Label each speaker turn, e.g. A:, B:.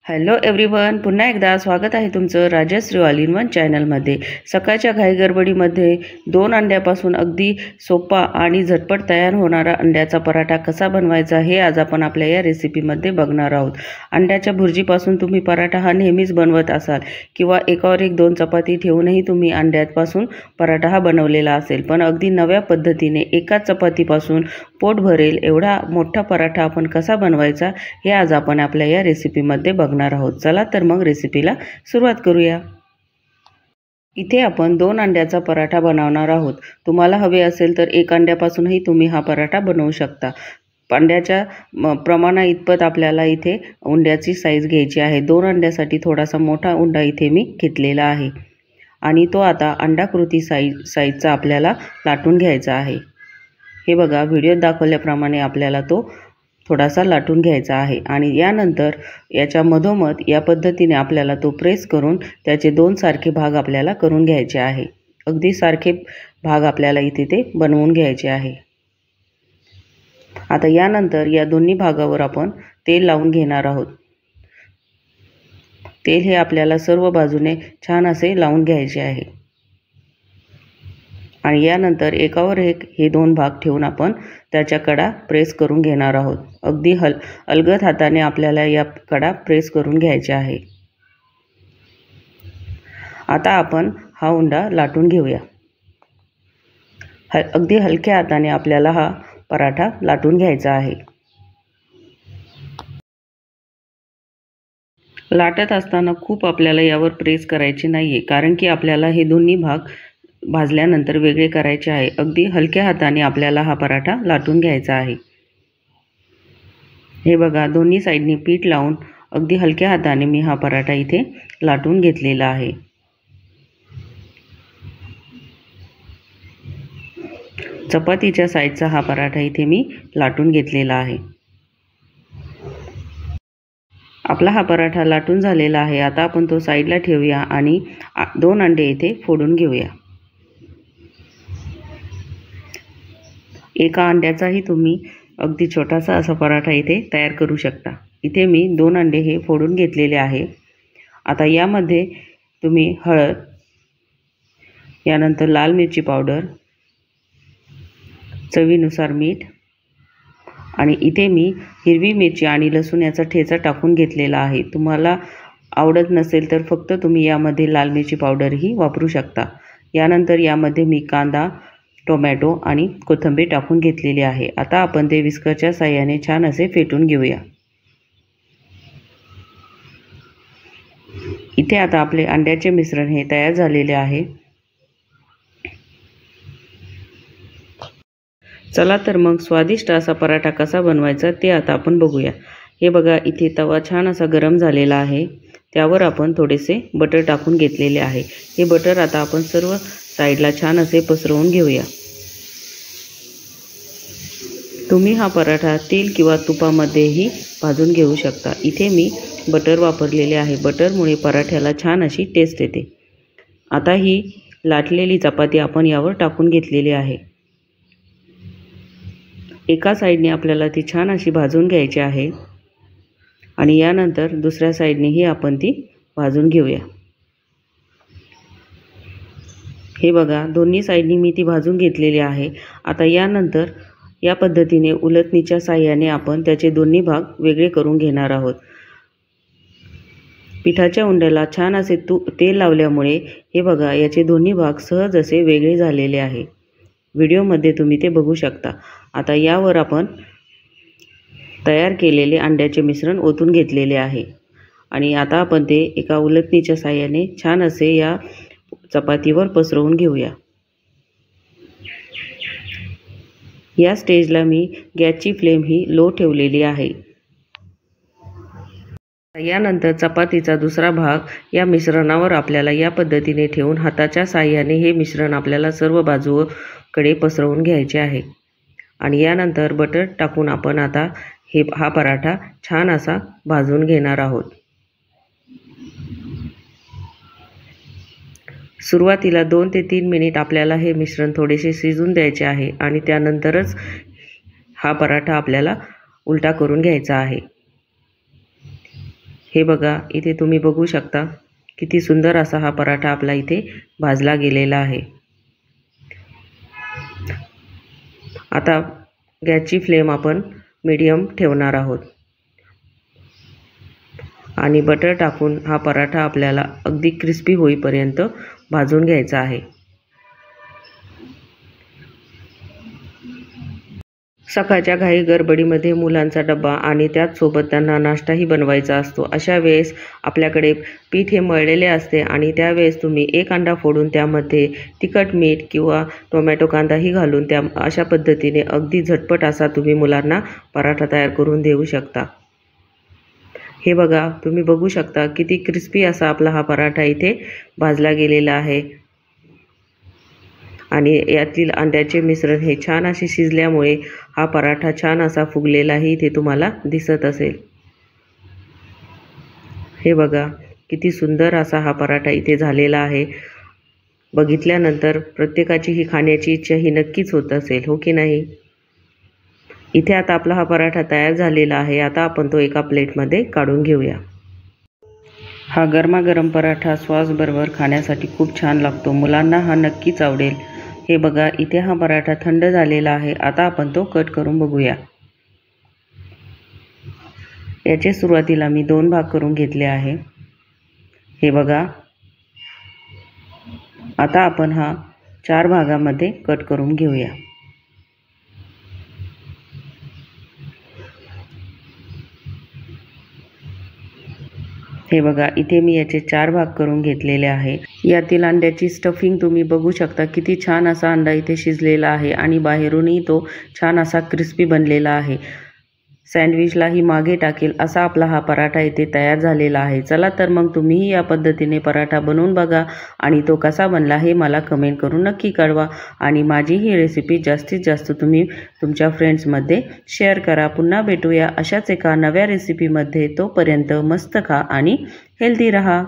A: Hello everyone, पुन्हा एकदा स्वागत आहे तुमचं राजश्री ऑल इन वन चॅनलमध्ये। सकाळच्या घाईगडबडीमध्ये 2 अंड्यापासून अगदी सोपा आणि झटपट तयार होणारा अंड्याचा पराठा कसा बनवायचा हे आज आपण आपल्या या रेसिपीमध्ये बघणार आहोत। अंड्याच्या भुर्जीपासून तुम्ही पराठा हा नेहमीच बनवत असाल किंवा एकावर एक 2 चपाती ठेवूनही तुम्ही अंड्यापासून पराठा हा बनवलेला असेल, पण अगदी नव्या पद्धतीने एकाच चपातीपासून पोट भरेल एवढा मोठा पराठा आपण कसा बनवायचा हे आज आपण आपल्या या रेसिपीमध्ये बघणार आहोत। चला तर मग रेसिपीला सुरुवात करूया। इथे आपण 2 अंड्याचा पराठा बनवणार आहोत। तुम्हाला हवे असेल तर 1 अंड्यापासूनही तुम्ही हा पराठा बनवू शकता। अंड्याच्या प्रमाणा इतपत आपल्याला इथे उंड्याची साईज घ्यायची आहे। 2 अंड्यासाठी थोडासा मोठा उंडा इथे मी घेतलेला आहे आणि तो आता अंडाकृती साईजचा आपल्याला लाटून घ्यायचा आहे। हे बघा, व्हिडिओत दाखवल्याप्रमाणे आपल्याला तो थोडासा लाटून घ्यायचा आहे आणि यानंतर याच्या मधोमध या पद्धतीने आपल्याला तो प्रेस करून त्याचे 2 सारखे भाग आपल्याला करून घ्यायचे आहे। अगदी सारखे भाग आपल्याला इथे ते बनवून घ्यायचे आहे। आता यानंतर या दोन्ही भागावर आपण तेल लावून घेणार आहोत। तेल हे आपल्याला सर्व बाजूने छान असे लावून घ्यायचे आहे आणि यानंतर एकावर एक हे 2 भाग ठेवून आपण त्याच्या कडा प्रेस करून घेणार आहोत। अगदी अलगद हाताने आपल्याला या कडा प्रेस करून घ्यायच्या आहे। आता आपण हा उंडा लाटून घेऊया। अगदी हलक्या हाताने आपल्याला हा पराठा लाटून घ्यायचा आहे। लाटत असताना खूप आपल्याला यावर प्रेस करायची नाहीये, कारण की आपल्याला हे दोन्ही भाग भाजल्यानंतर वेगळे करायचे आहे। अगदी हलक्या हाताने आपल्याला हा पराठा लाटून घ्यायचा आहे। हे बघा, दोन्ही साइडनी पीठ लावून अगदी हलक्या हाताने मी हा पराठा इथे लाटून घेतलेला आहे। चपातीच्या साइजचा हा पराठा इथे मी लाटून घेतलेला आहे। आपला हा पराठा लाटून झालेला आहे। आता आपण तो साइडला ठेवूया आणि 2 अंडे इथे फोडून घेऊया। एका अंड्याचाही तुम्ही अगदी छोटासा असा पराठा इथे तयार करू शकता। इथे मी 2 अंडे हे फोडून घेतलेले आहे। आता यामध्ये तुम्ही हळद, यानंतर लाल मिरची पावडर, चवीनुसार मीठ आणि इथे मी हिरवी मिरची आणि लसूण याचा ठेचा टाकून घेतलेला आहे। तुम्हाला आवडत नसेल तर फक्त तुम्ही यामध्ये लाल मिरची पावडरही वापरू शकता। यानंतर यामध्ये मी कांदा, टोमॅटो आणि कोथिंबीर टाकून घेतलेली आहे। आता आपण ते विस्करच्या साहाय्याने छान असे फेटून घेऊया। इथे आता आपले अंड्याचे मिश्रण हे तयार झालेले आहे। चला तर मग स्वादिष्ट असा पराठा कसा बनवायचा ते आता आपण बघूया। हे बघा, इथे तवा छान असा गरम झालेला आहे। त्यावर आपण थोडेसे बटर टाकून घेतलेले आहे। हे बटर आता आपण सर्व साइडला छान असे पसरवून घेऊया। तुम्ही हा पराठा तेल किंवा तुपामध्येही भाजून घेऊ शकता। इथे मी बटर वापरलेले आहे। बटरमुळे पराठ्याला छान अशी टेस्ट येते। आता ही लाटलेली चपाती आपण यावर टाकून घेतलेली आहे। एका साइडने आपल्याला ती छान अशी भाजून घ्यायची आहे आणि यानंतर दुसऱ्या साइडनेही आपण ती भाजून घेऊया। हे बघा, दोन्ही साइडनी मी ती भाजून घेतलेली आहे। आता यानंतर या पद्धतीने उलटणीच्या साहाय्याने आपण त्याचे दोन्ही भाग वेगळे करून घेणार आहोत। पिठाच्या उंड्याला छान असे तेल लावल्यामुळे हे बघा, याचे दोन्ही भाग सहज असे वेगळे झालेले आहे। व्हिडिओमध्ये तुम्ही ते बघू शकता। आता यावर आपण तयार केलेले अंड्याचे मिश्रण ओतून घेतलेले आहे आणि आता आपण ते एका उलटणीच्या साहाय्याने छान असे या चपातीवर पसरवून घेऊया। या स्टेजला मी गॅसची फ्लेम ही लो ठेवलेली आहे। यानंतर चपातीचा दुसरा भाग या मिश्रणावर आपल्याला या पद्धतीने ठेवून हाताच्या साहाय्याने हे मिश्रण आपल्याला सर्व बाजूकडे पसरवून घ्यायचे आहे आणि यानंतर बटर टाकून आपण आता हा पराठा छान असा भाजून घेणार आहोत। सुरुवातीला 2 ते 3 मिनिट आपल्याला हे मिश्रण थोडेसे शिजून द्यायचे आहे आणि त्यानंतरच हा पराठा आपल्याला उलटा करून घ्यायचा आहे। हे बघा, इथे तुम्ही बघू शकता किती सुंदर असा हा पराठा आपला इथे भाजला गेलेला आहे। आता गॅसची फ्लेम आपण मीडियम ठेवणार आहोत आणि बटर टाकून हा पराठा आपल्याला अगदी क्रिस्पी होईपर्यंत भाजून घ्यायचा आहे। सकाळच्या घाई गडबडीमध्ये मुलांचा डबा आणि त्याचसोबत त्यांना नाश्ताही बनवायचा असतो। अशा वेळेस आपल्याकडे पीठ हे मळलेले असते आणि त्यावेळेस तुम्ही एक अंडा फोडून त्यामध्ये तिखट मीठ किंवा टोमॅटो कांदाही घालून अशा पद्धतीने अगदी झटपट असा तुम्ही मुलांना पराठा तयार करून देऊ शकता। हे बघा, तुम्ही बघू शकता किती क्रिस्पी असा आपला हा पराठा इथे भाजला गेलेला आहे आणि यातील अंड्याचे मिश्रण हे छान असे शिजल्यामुळे हा पराठा छान असा फुगलेलाही इथे तुम्हाला दिसत असेल। हे बघा, किती सुंदर असा हा पराठा इथे झालेला आहे। बघितल्यानंतर प्रत्येकाची ही खाण्याची इच्छा ही नक्कीच होत असेल, हो की नाही? इथे आता आपला हा पराठा तयार झालेला आहे। आता आपण तो एका प्लेटमध्ये काढून घेऊया। हा गरमागरम पराठा सॉसबरोबर खाण्यासाठी खूप छान लागतो। मुलांना हा नक्कीच आवडेल। हे बघा, इथे हा पराठा थंड झालेला आहे। आता आपण तो कट करून बघूया। याचे सुरुवातीला मी 2 भाग करून घेतले आहे। हे बघा, आता आपण हा 4 भागामध्ये कट करून घेऊया। हे बघा, इथे मी याचे 4 भाग करून घेतलेले आहे। यातील अंड्याची स्टफिंग तुम्ही बघू शकता किती छान असा अंडा इथे शिजलेला आहे आणि बाहेरूनही तो छान असा क्रिस्पी बनलेला आहे। सँडविचलाही मागे टाकेल असा आपला हा पराठा इथे तयार झालेला आहे। चला तर मग तुम्हीही या पद्धतीने पराठा बनवून बघा आणि तो कसा बनला हे मला कमेंट करून नक्की कळवा आणि माझी ही रेसिपी जास्तीत जास्त तुम्ही तुमच्या फ्रेंड्समध्ये शेअर करा। पुन्हा भेटूया अशाच एका नव्या रेसिपीमध्ये। तोपर्यंत मस्त खा आणि हेल्दी रहा।